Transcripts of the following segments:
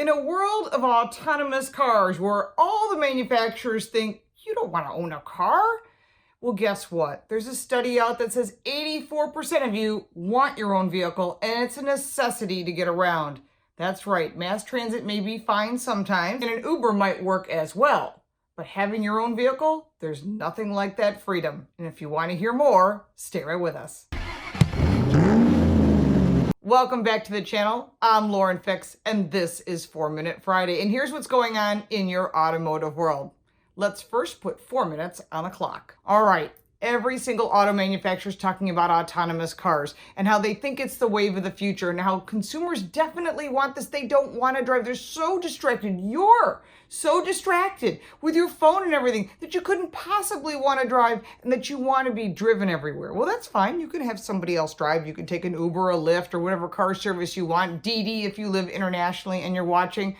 In a world of autonomous cars where all the manufacturers think you don't want to own a car, well, guess what? There's a study out that says 84% of you want your own vehicle, and it's a necessity to get around. That's right, mass transit may be fine sometimes, and an Uber might work as well. But having your own vehicle, there's nothing like that freedom. And if you want to hear more, stay right with us. Welcome back to the channel. I'm Lauren Fix, and this is 4 Minute Friday. And here's what's going on in your automotive world. Let's first put 4 minutes on the clock. All right. Every single auto manufacturer is talking about autonomous cars and how they think it's the wave of the future and how consumers definitely want this. They don't want to drive. They're so distracted. You're so distracted with your phone and everything that you couldn't possibly want to drive and that you want to be driven everywhere. Well, that's fine. You can have somebody else drive. You can take an Uber, a Lyft, or whatever car service you want. Didi if you live internationally and you're watching.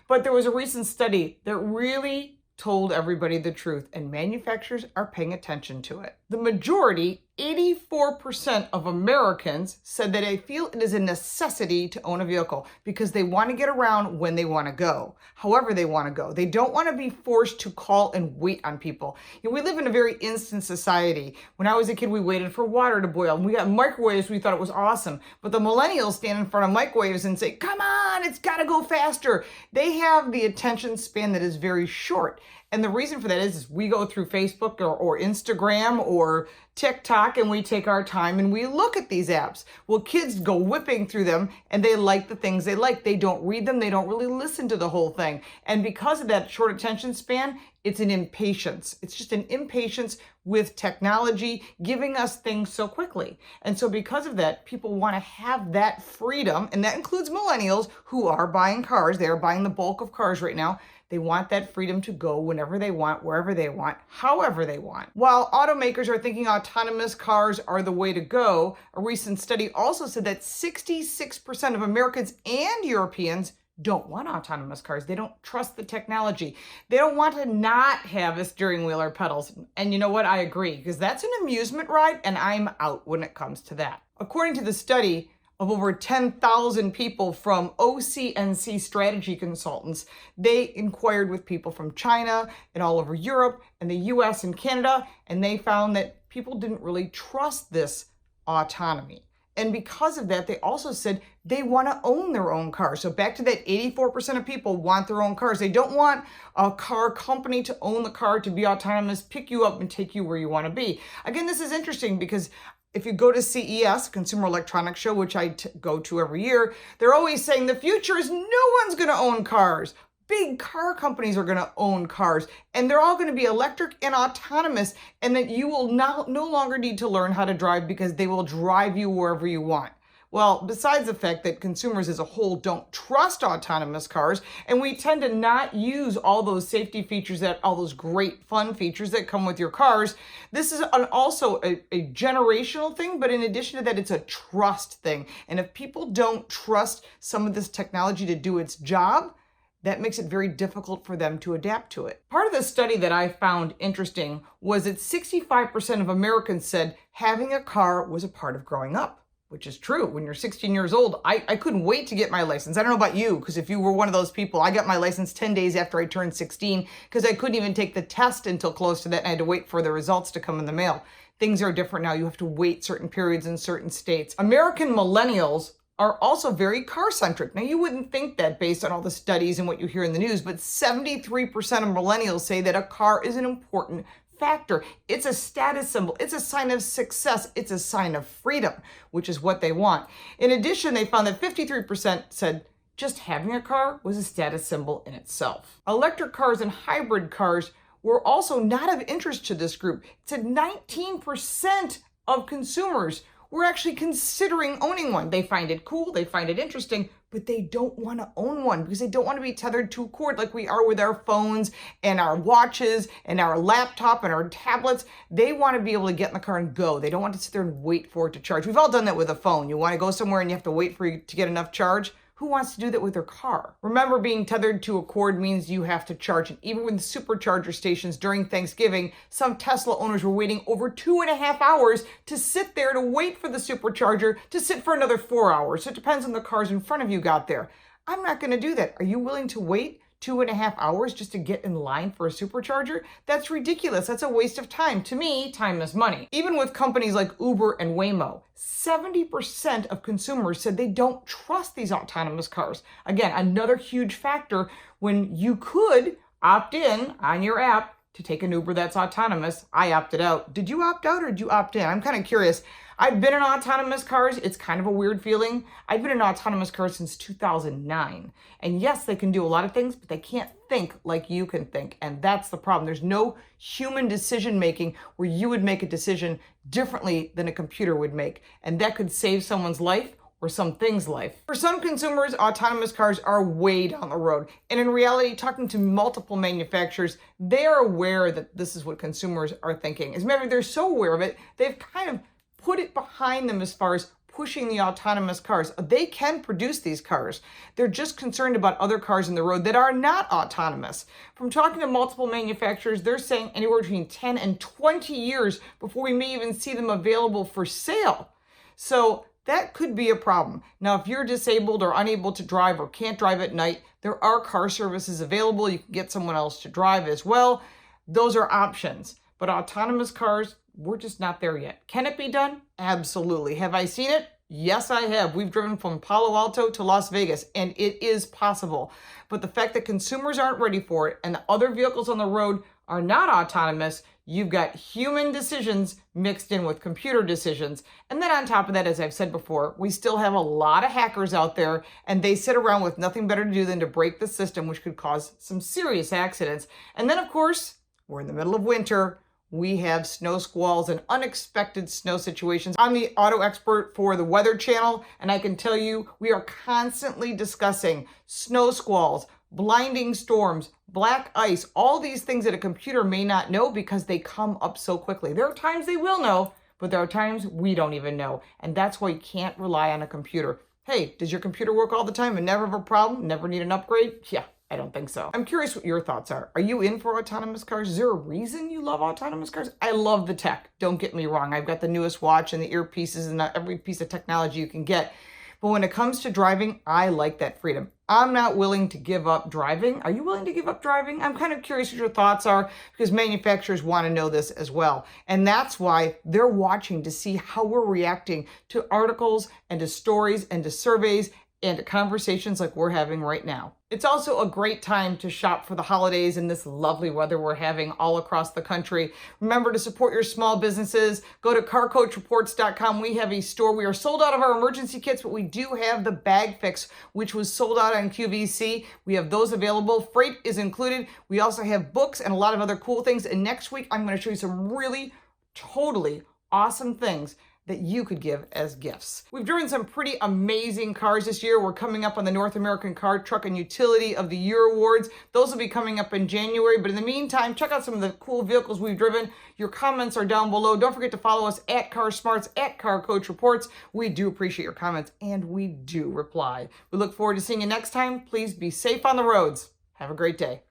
But there was a recent study that really told everybody the truth, and manufacturers are paying attention to it. The majority, 84% of Americans, said that they feel it is a necessity to own a vehicle because they want to get around when they want to go, however they want to go. They don't want to be forced to call and wait on people. You know, we live in a very instant society. When I was a kid, we waited for water to boil, and we got microwaves. We thought it was awesome. But the millennials stand in front of microwaves and say, come on, it's got to go faster. They have the attention span that is very short. And the reason for that is we go through Facebook or Instagram or TikTok and we take our time and we look at these apps. Well, kids go whipping through them and they like the things they like. They don't read them. They don't really listen to the whole thing. And because of that short attention span, it's an impatience. It's just an impatience with technology giving us things so quickly. And so because of that, people want to have that freedom, and that includes millennials who are buying cars. They are buying the bulk of cars right now. They want that freedom to go whenever they want, wherever they want, however they want. While automakers are thinking autonomous cars are the way to go, a recent study also said that 66% of Americans and Europeans don't want autonomous cars. They don't trust the technology. They don't want to not have a steering wheel or pedals. And you know what? I agree, because that's an amusement ride, and I'm out when it comes to that. According to the study, of over 10,000 people from OC&C Strategy Consultants, they inquired with people from China and all over Europe and the US and Canada, and they found that people didn't really trust this autonomy. And because of that, they also said they want to own their own car. So back to that 84% of people want their own cars. They don't want a car company to own the car, to be autonomous, pick you up and take you where you want to be. Again, this is interesting because if you go to CES, Consumer Electronics Show, which I go to every year, they're always saying the future is no one's going to own cars. Big car companies are going to own cars, and they're all going to be electric and autonomous, and that you will no longer need to learn how to drive because they will drive you wherever you want. Well, besides the fact that consumers as a whole don't trust autonomous cars, and we tend to not use all those safety features, all those great fun features that come with your cars, this is also a generational thing, but in addition to that, it's a trust thing. And if people don't trust some of this technology to do its job, that makes it very difficult for them to adapt to it. Part of the study that I found interesting was that 65% of Americans said having a car was a part of growing up. Which is true. When you're 16 years old, I couldn't wait to get my license. I don't know about you, because if you were one of those people, I got my license 10 days after I turned 16 because I couldn't even take the test until close to that, and I had to wait for the results to come in the mail. Things are different now. You have to wait certain periods in certain states. American millennials are also very car-centric. Now, you wouldn't think that based on all the studies and what you hear in the news, but 73% of millennials say that a car is an important factor. It's a status symbol. It's a sign of success. It's a sign of freedom, which is what they want. In addition, they found that 53% said just having a car was a status symbol in itself. Electric cars and hybrid cars were also not of interest to this group. It said 19% of consumers were actually considering owning one. They find it cool, they find it interesting, but they don't want to own one because they don't want to be tethered to a cord like we are with our phones and our watches and our laptop and our tablets. They want to be able to get in the car and go. They don't want to sit there and wait for it to charge. We've all done that with a phone. You want to go somewhere and you have to wait for it to get enough charge. Who wants to do that with their car? Remember, being tethered to a cord means you have to charge. And even with supercharger stations during Thanksgiving, some Tesla owners were waiting over 2.5 hours to sit there to wait for the supercharger to sit for another 4 hours. So it depends on the cars in front of you got there. I'm not going to do that. Are you willing to wait 2.5 hours just to get in line for a supercharger? That's ridiculous. That's a waste of time. To me, time is money. Even with companies like Uber and Waymo, 70% of consumers said they don't trust these autonomous cars. Again, another huge factor when you could opt in on your app to take an Uber that's autonomous. I opted out. Did you opt out or did you opt in? I'm kind of curious. I've been in autonomous cars. It's kind of a weird feeling. I've been in autonomous cars since 2009. And yes, they can do a lot of things, but they can't think like you can think. And that's the problem. There's no human decision making where you would make a decision differently than a computer would make. And that could save someone's life or some thing's life. For some consumers, autonomous cars are way down the road. And in reality, talking to multiple manufacturers, they are aware that this is what consumers are thinking. As a matter of fact, they're so aware of it, they've kind of put it behind them as far as pushing the autonomous cars. They can produce these cars. They're just concerned about other cars in the road that are not autonomous. From talking to multiple manufacturers, they're saying anywhere between 10 and 20 years before we may even see them available for sale. So that could be a problem. Now, if you're disabled or unable to drive or can't drive at night, there are car services available. You can get someone else to drive as well. Those are options. But autonomous cars, we're just not there yet. Can it be done? Absolutely. Have I seen it? Yes, I have. We've driven from Palo Alto to Las Vegas, and it is possible. But the fact that consumers aren't ready for it and the other vehicles on the road are not autonomous, you've got human decisions mixed in with computer decisions. And then on top of that, as I've said before, we still have a lot of hackers out there, and they sit around with nothing better to do than to break the system, which could cause some serious accidents. And then, of course, we're in the middle of winter. We have snow squalls and unexpected snow situations. I'm the auto expert for the Weather Channel, and I can tell you we are constantly discussing snow squalls, blinding storms, black ice, all these things that a computer may not know because they come up so quickly. There are times they will know, but there are times we don't even know. And that's why you can't rely on a computer. Hey, does your computer work all the time and never have a problem? Never need an upgrade? Yeah. I don't think so. I'm curious what your thoughts are. Are you in for autonomous cars? Is there a reason you love autonomous cars? I love the tech. Don't get me wrong. I've got the newest watch and the earpieces and every piece of technology you can get. But when it comes to driving, I like that freedom. I'm not willing to give up driving. Are you willing to give up driving? I'm kind of curious what your thoughts are because manufacturers want to know this as well. And that's why they're watching to see how we're reacting to articles and to stories and to surveys and to conversations like we're having right now. It's also a great time to shop for the holidays in this lovely weather we're having all across the country. Remember to support your small businesses. Go to carcoachreports.com. We have a store. We are sold out of our emergency kits, but we do have the bag fix, which was sold out on QVC. We have those available. Freight is included. We also have books and a lot of other cool things. And next week, I'm going to show you some really totally awesome things that you could give as gifts. We've driven some pretty amazing cars this year. We're coming up on the North American Car, Truck, and Utility of the Year Awards. Those will be coming up in January. But in the meantime, check out some of the cool vehicles we've driven. Your comments are down below. Don't forget to follow us at Car Smarts, at Car Coach Reports. We do appreciate your comments, and we do reply. We look forward to seeing you next time. Please be safe on the roads. Have a great day.